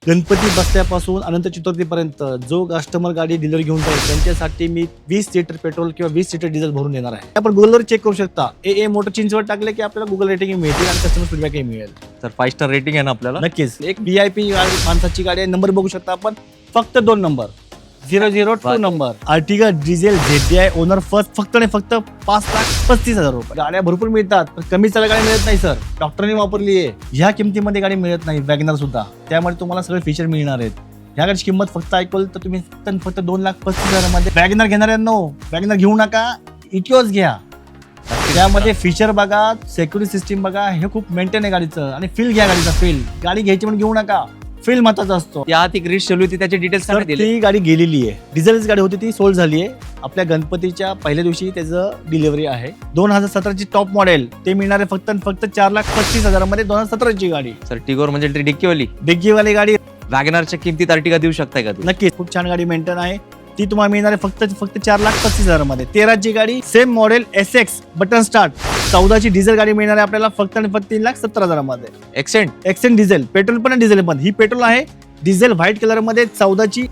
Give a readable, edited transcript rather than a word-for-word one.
गणपती बसल्यापासून अनंत चतुर्थीपर्यंत जो कस्टमर गाडी डीलर घेऊन जाईल त्यांच्यासाठी मी 20 लिटर पेट्रोल किंवा 20 लिटर डिझेल भरून देणार आहे. आपण गुगलवर चेक करू शकता. ए मोटर चिंचवड टाकले की आपल्याला गुगल रेटिंग मिळतील आणि कस्टमर फीडबॅकही मिळेल. तर 5 स्टार रेटिंग आहे ना आपल्याला. नक्कीच एक VIP माणसाची गाडी आहे. नंबर बघू शकता आपण, फक्त 2 number 002 number Ertiga diesel ZDI owner फक्त आणि फक्त 5,35,000 रुपये. गाड्या भरपूर मिळतात पण कमी चाल गाडी मिळत नाही सर. डॉक्टरने वापरली आहे. ह्या किमतीमध्ये गाडी मिळत नाही वॅगनर सुद्धा. त्यामुळे तुम्हाला सगळे फीचर मिळणार आहेत. ह्या गाडीची किंमत फक्त ऐकल तर तुम्ही फक्त 2,35,000 मध्ये वॅगनर घेणाऱ्यांनो वॅगनर घेऊ नका, इटिओस घ्या. त्यामध्ये फीचर बघा, सिक्युरिटी सिस्टीम बघा, हे खूप मेंटेन आहे गाडीचं. आणि फील घ्या गाडीचा फील. गाडी घ्यायची म्हणून घेऊ नका, फील महत्वाचा असतो. या आत एक रीच चालू होती, त्याचे डिटेल्स तर ती गाडी गेलेली आहे. डिझेलची गाडी होती ती सोल्ड झाली आहे. आपल्या गणपतीच्या पहिल्या दिवशी त्याचं डिलिव्हरी आहे. 2017ची टॉप मॉडेल ते मिळणार आहे फक्त आणि फक्त 4,35,000 मध्ये. 2017ची गाडी सर टिगोर म्हणजे डिक्कीवाली डिग्गीवाली गाडी. वॅगनरच्या किमतीत अर्टिगा देऊ शकताय का तुम्ही? नक्कीच खूप छान गाडी मेंटेन आहे. ती तुम्हाला मिळणार आहे फक्त 4,35,000 मध्ये. 13ची गाडी same model SX button start. 14ची डिझेल गाडी मिळणार आहे आपल्याला फक्त आणि फक्त 3,70,000 मध्ये. एक्सेंट एक्सेंट डिझेल, पेट्रोल पण डिझेल पण. ही पेट्रोल आहे. डिझेल व्हाईट कलर मध्ये 14ची